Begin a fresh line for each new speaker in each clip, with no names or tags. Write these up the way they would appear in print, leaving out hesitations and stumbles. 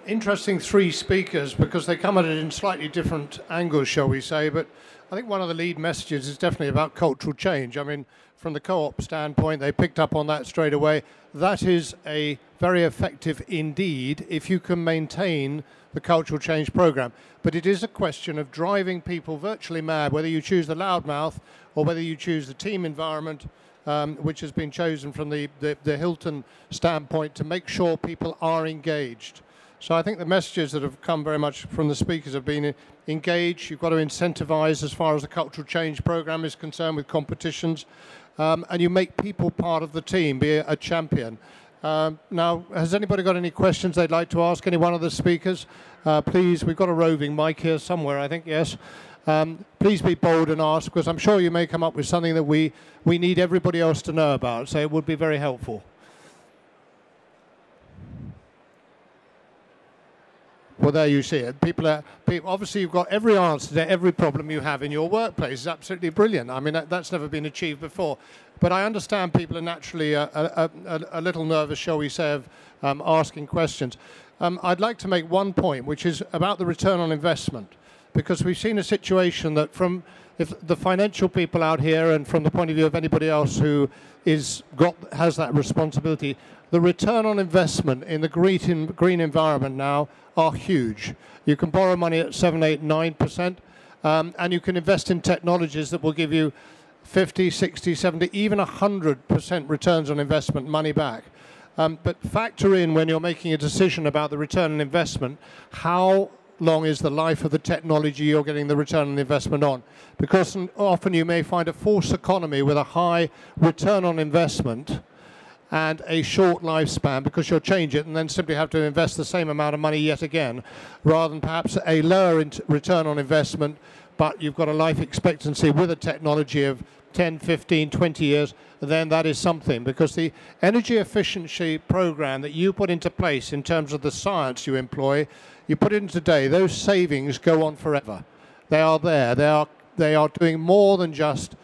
Interesting three speakers because they come at it in slightly different angles, shall we say, but I think one of the lead messages is definitely about cultural change. I mean, from the co-op standpoint, they picked up on that straight away. That is a very effective indeed if you can maintain the cultural change program. But it is a question of driving people virtually mad, whether you choose the loudmouth or whether you choose the team environment, which has been chosen from the Hilton standpoint to make sure people are engaged. So I think the messages that have come very much from the speakers have been engaged. You've got to incentivize as far as the cultural change program is concerned with competitions, and you make people part of the team, be a champion. Now, has anybody got any questions they'd like to ask any one of the speakers? Please, we've got a roving mic here somewhere, I think, yes. Please be bold and ask, because I'm sure you may come up with something that we need everybody else to know about, so it would be very helpful. Well, there you see it. People, obviously, you've got every answer to every problem you have in your workplace. It's absolutely brilliant. I mean, that's never been achieved before. But I understand people are naturally a little nervous, shall we say, of asking questions. I'd like to make one point, which is about the return on investment, because we've seen a situation that if the financial people out here and from the point of view of anybody else who has that responsibility, the return on investment in the green environment now are huge. You can borrow money at 7, 8, 9%, and you can invest in technologies that will give you 50, 60, 70, even 100% returns on investment money back. But factor in when you're making a decision about the return on investment, how long is the life of the technology you're getting the return on investment on? Because often you may find a false economy with a high return on investment and a short lifespan because you'll change it and then simply have to invest the same amount of money yet again, rather than perhaps a lower return on investment, but you've got a life expectancy with a technology of 10, 15, 20 years, then that is something, because the energy efficiency program that you put into place in terms of the science you employ, you put in today, those savings go on forever. They are there. They are doing more than just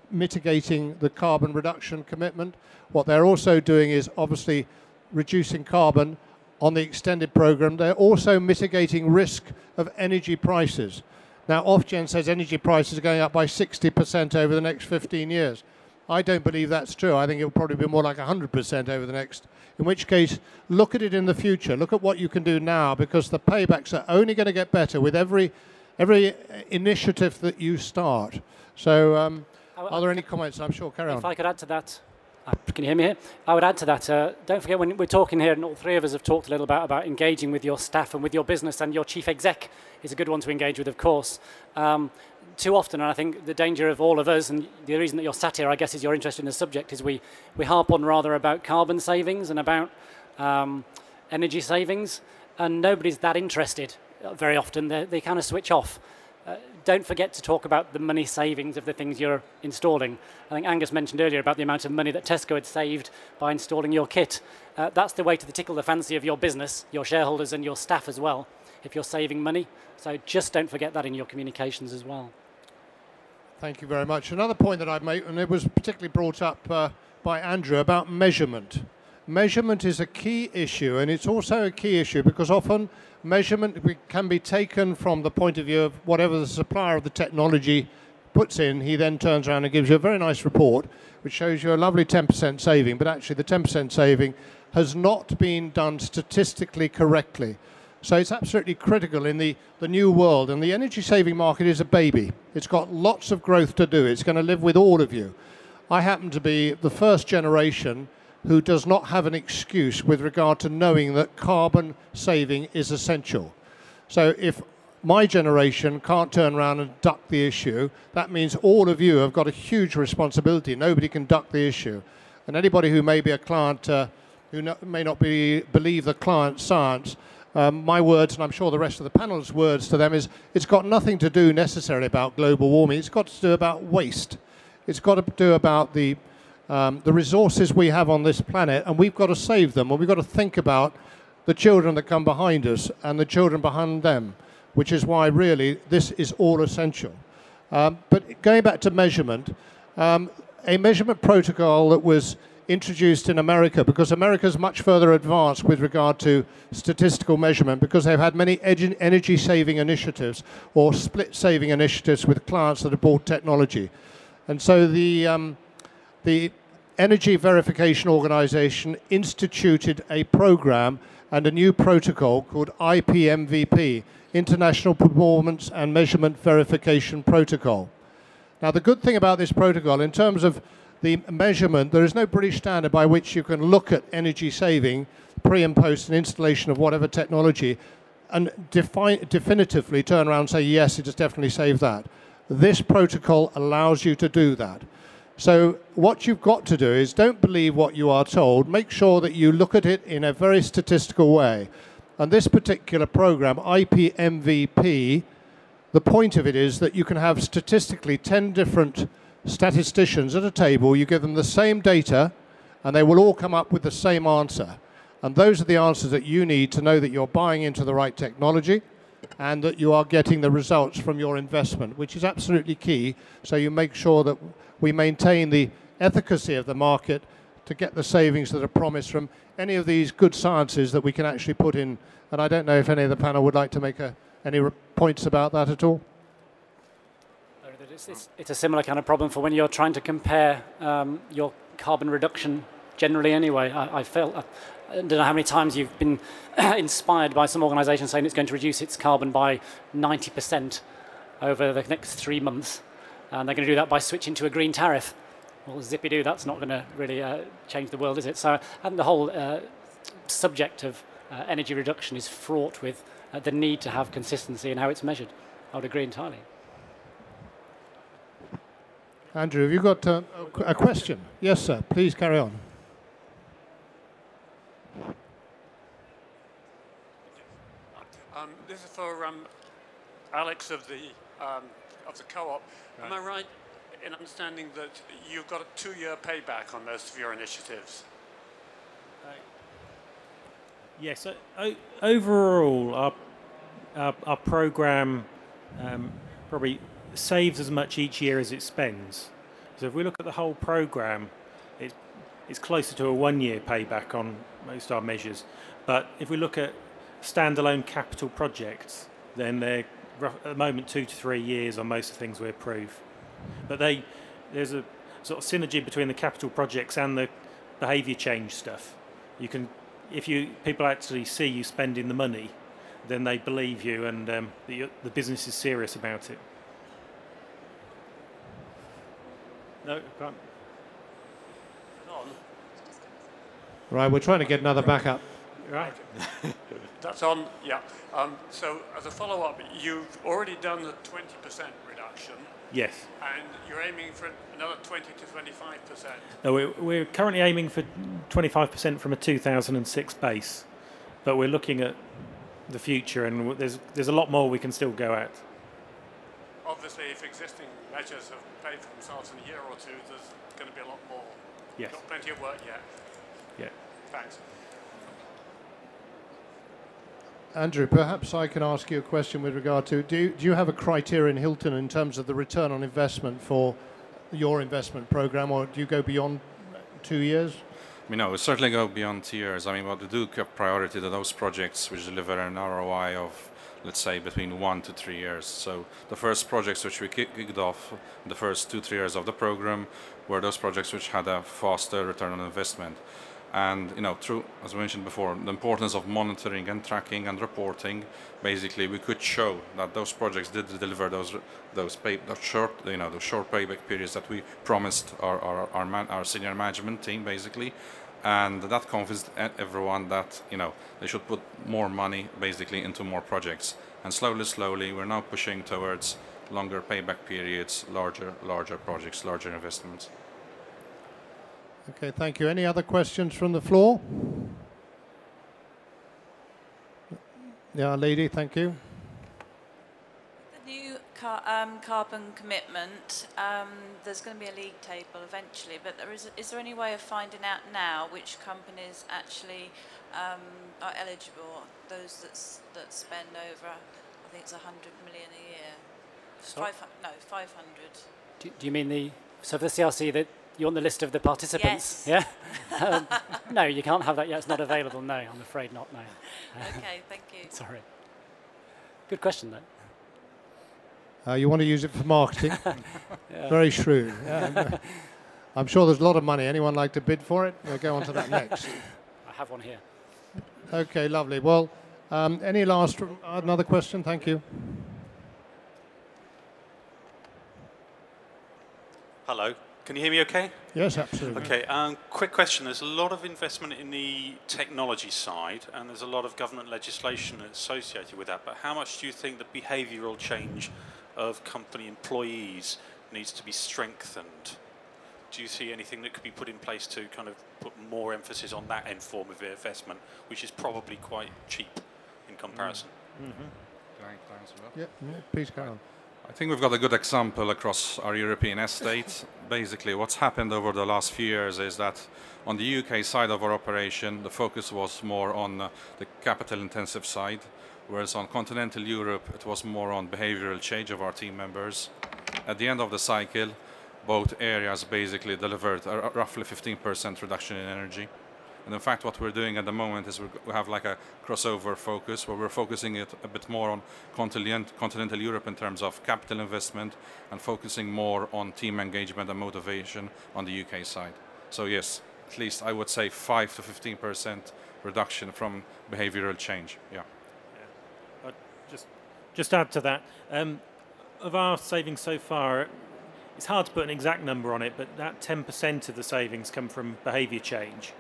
mitigating the carbon reduction commitment. What they're also doing is obviously reducing carbon on the extended program. They're also mitigating risk of energy prices. Now, Ofgem says energy prices are going up by 60% over the next 15 years. I don't believe that's true. I think it'll probably be more like 100% over the next, in which case, look at it in the future. Look at what you can do now, because the paybacks are only going to get better with every initiative that you start. So are there any comments? I'm sure, carry on.
If I could add to that. Can you hear me here? I would add to that, don't forget when we're talking here, and all three of us have talked a little about engaging with your staff and with your business, and your chief exec is a good one to engage with, of course. Too often, and I think the danger of all of us, and the reason that you're sat here, I guess, is you're interested in the subject, is we harp on rather about carbon savings and about energy savings, and nobody's that interested very often. They kind of switch off. Don't forget to talk about the money savings of the things you're installing. I think Angus mentioned earlier about the amount of money that Tesco had saved by installing your kit. That's the way to tickle the fancy of your business, your shareholders and your staff as well, if you're saving money. So just don't forget that in your communications as well.
Thank you very much. Another point that I'd make, and it was particularly brought up by Andrew, about measurement. Measurement is a key issue, and it's also a key issue because often measurement can be taken from the point of view of whatever the supplier of the technology puts in. He then turns around and gives you a very nice report which shows you a lovely 10% saving, but actually the 10% saving has not been done statistically correctly. So it's absolutely critical in the new world, and the energy saving market is a baby. It's got lots of growth to do. It's going to live with all of you. I happen to be the first generation who does not have an excuse with regard to knowing that carbon saving is essential. So if my generation can't turn around and duck the issue, that means all of you have got a huge responsibility. Nobody can duck the issue. And anybody who may be a client, may not believe the client science, my words, and I'm sure the rest of the panel's words to them, is it's got nothing to do necessarily about global warming. It's got to do about waste. It's got to do about the resources we have on this planet, and we've got to save them, and we've got to think about the children that come behind us and the children behind them, which is why really this is all essential. But going back to measurement, a measurement protocol that was introduced in America, because America's much further advanced with regard to statistical measurement, because they've had many energy saving initiatives or split saving initiatives with clients that have bought technology. And so the Energy Verification Organization instituted a program and a new protocol called IPMVP, International Performance and Measurement Verification Protocol. Now, the good thing about this protocol, in terms of the measurement, there is no British standard by which you can look at energy saving pre and post an installation of whatever technology and definitively turn around and say, yes, it has definitely saved that. This protocol allows you to do that. So what you've got to do is don't believe what you are told. Make sure that you look at it in a very statistical way. And this particular program, IPMVP, the point of it is that you can have statistically 10 different statisticians at a table. You give them the same data, and they will all come up with the same answer. And those are the answers that you need to know that you're buying into the right technology and that you are getting the results from your investment, which is absolutely key. So you make sure that we maintain the efficacy of the market to get the savings that are promised from any of these good sciences that we can actually put in. And I don't know if any of the panel would like to make any points about that at all.
It's a similar kind of problem for when you're trying to compare your carbon reduction generally anyway. I don't know how many times you've been inspired by some organisation saying it's going to reduce its carbon by 90% over the next 3 months. And they're going to do that by switching to a green tariff. Well, zippy-doo, that's not going to really change the world, is it? So and the whole subject of energy reduction is fraught with the need to have consistency in how it's measured. I would agree entirely.
Andrew, have you got a question? Yes, sir. Please carry on.
This is for Alex of the co-op. Am I right in understanding that you've got a 2-year payback on most of your initiatives?
Yes. Overall, our program probably saves as much each year as it spends. So if we look at the whole program, it's closer to a 1-year payback on most of our measures. But if we look at standalone capital projects, then they're at the moment 2 to 3 years on most of the things we approve. But there's a sort of synergy between the capital projects and the behaviour change stuff. If people actually see you spending the money, then they believe you, and the business is serious about it. No, can't.
Right, we're trying to get another backup.
Right.
That's on, yeah. So as a follow-up, you've already done the 20% reduction.
Yes.
And you're aiming for another 20 to 25%.
No, we're currently aiming for 25% from a 2006 base, but we're looking at the future, and there's a lot more we can still go at.
Obviously, if existing measures have paid for themselves in a year or two, there's going to be a lot more.
Yes.
Got plenty of work yet.
Yeah.
Thanks.
Andrew, perhaps I can ask you a question with regard to, do you have a criteria in Hilton in terms of the return on investment for your investment program, or do you go beyond 2 years?
I mean, no, we certainly go beyond 2 years. I mean, what we do give priority to those projects which deliver an ROI of, let's say, between 1 to 3 years. So the first projects which we kicked off, the first 2-3 years of the program, were those projects which had a faster return on investment. And through, as I mentioned before, the importance of monitoring and tracking and reporting, basically we could show that those projects did deliver those short payback periods that we promised our senior management team, basically, and that convinced everyone that they should put more money basically into more projects. And slowly we're now pushing towards longer payback periods, larger projects, larger investments.
Okay, thank you. Any other questions from the floor? Yeah, lady, thank you.
The new carbon commitment, there's going to be a league table eventually, but is there any way of finding out now which companies actually are eligible, those that spend over, I think it's 100 million a year? 500.
Do you mean so for the CRC, that You want the list of the participants?
Yes.
Yeah? No, you can't have that yet. It's not available. No, I'm afraid not, no.
Okay, thank you.
Sorry. Good question, though.
You want to use it for marketing?
Yeah.
Very shrewd. I'm sure there's a lot of money. Anyone like to bid for it? We'll go on to that next.
I have one here.
Okay, lovely. Well, any last, another question? Thank you.
Hello. Can you hear me okay?
Yes, absolutely.
Okay, quick question. There's a lot of investment in the technology side and there's a lot of government legislation associated with that, but how much do you think the behavioural change of company employees needs to be strengthened? Do you see anything that could be put in place to kind of put more emphasis on that end form of investment, which is probably quite cheap in comparison?
Can I answer that?
Yeah, please carry on.
I think we've got a good example across our European estate. Basically, what's happened over the last few years is that on the UK side of our operation, the focus was more on the capital-intensive side, whereas on continental Europe, it was more on behavioral change of our team members. At the end of the cycle, both areas basically delivered a roughly 15% reduction in energy. And in fact, what we're doing at the moment is we have like a crossover focus where we're focusing it a bit more on continental Europe in terms of capital investment and focusing more on team engagement and motivation on the UK side. So yes, at least I would say 5 to 15% reduction from behavioral change. Yeah.
Just add to that. Of our savings so far, it's hard to put an exact number on it, but that 10% of the savings come from behaviour change.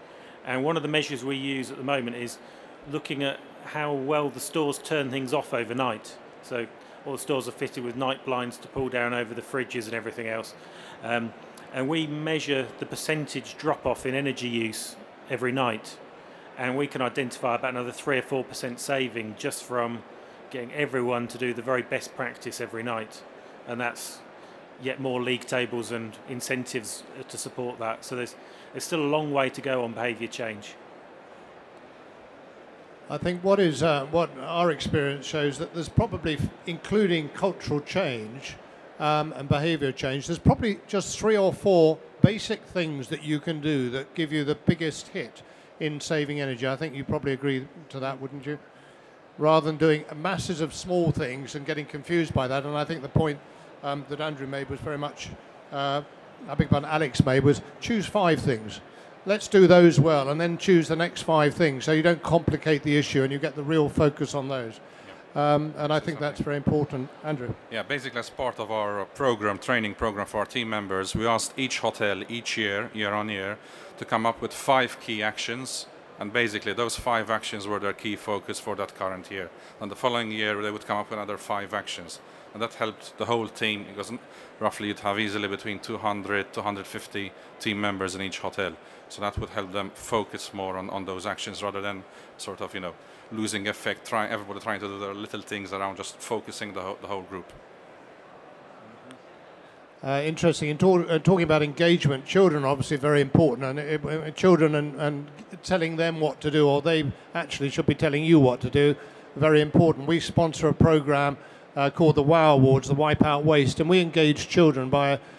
And one of the measures we use at the moment is looking at how well the stores turn things off overnight. So all the stores are fitted with night blinds to pull down over the fridges and everything else. And we measure the percentage drop-off in energy use every night. And we can identify about another 3 or 4% saving just from getting everyone to do the very best practice every night. And that's yet more league tables and incentives to support that. So there's still a long way to go on behaviour change.
I think what our experience shows that there's probably, including cultural change and behaviour change, there's probably just 3 or 4 basic things that you can do that give you the biggest hit in saving energy. I think you probably agree to that, wouldn't you? Rather than doing masses of small things and getting confused by that. And I think the point that Andrew made was very much, I beg your pardon, Alex made was choose 5 things. Let's do those well and then choose the next 5 things so you don't complicate the issue and you get the real focus on those. And I think that's very important. Andrew?
Yeah, basically as part of our training program for our team members, we asked each hotel each year on year, to come up with 5 key actions. And basically those 5 actions were their key focus for that current year. And the following year they would come up with another 5 actions. And that helped the whole team, because roughly you'd have easily between 200 to 150 team members in each hotel. So that would help them focus more on those actions rather than sort of, losing effect, everybody trying to do their little things around just focusing the whole group.
Interesting. In talking about engagement, children are obviously very important, and children and telling them what to do, or they actually should be telling you what to do, very important. We sponsor a program called the WOW Awards, the Wipe Out Waste, and we engage children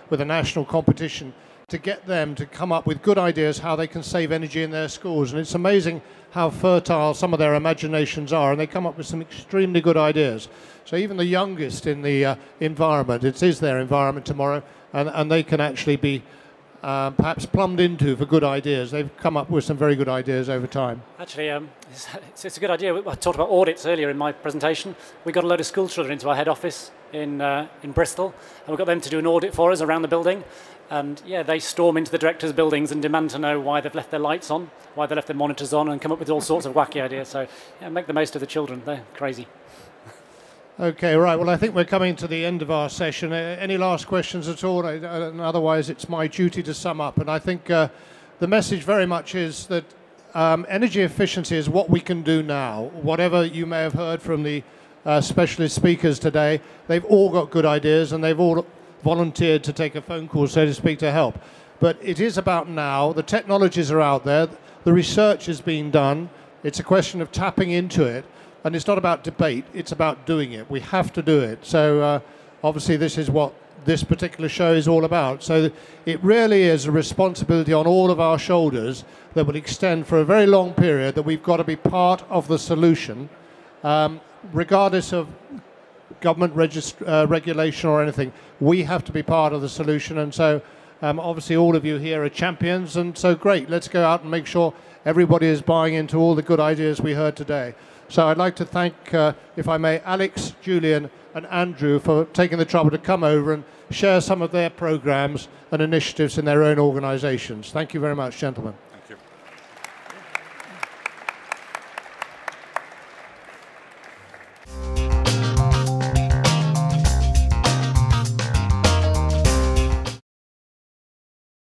with a national competition to get them to come up with good ideas how they can save energy in their schools. And it's amazing how fertile some of their imaginations are, and they come up with some extremely good ideas. So even the youngest in the environment, it is their environment tomorrow, and they can actually be perhaps plumbed into for good ideas. They've come up with some very good ideas over time.
Actually, it's a good idea. I talked about audits earlier in my presentation. We got a load of school children into our head office in Bristol, and we got them to do an audit for us around the building. And yeah, they storm into the directors' buildings and demand to know why they've left their lights on, why they left their monitors on, and come up with all sorts of wacky ideas. So yeah, make the most of the children. They're crazy.
Okay, right. Well, I think we're coming to the end of our session. Any last questions at all? Otherwise, it's my duty to sum up. And I think the message very much is that energy efficiency is what we can do now. Whatever you may have heard from the specialist speakers today, they've all got good ideas and they've all volunteered to take a phone call, so to speak, to help. But it is about now. The technologies are out there. The research is being done. It's a question of tapping into it. And it's not about debate. It's about doing it. We have to do it. So obviously this is what this particular show is all about. So it really is a responsibility on all of our shoulders that will extend for a very long period, that we've got to be part of the solution, regardless of government regulation or anything. We have to be part of the solution, and so obviously all of you here are champions, and so great. Let's go out and make sure everybody is buying into all the good ideas we heard today. So I'd like to thank, if I may, Alex, Julian and Andrew for taking the trouble to come over and share some of their programs and initiatives in their own organisations. Thank you very much, gentlemen.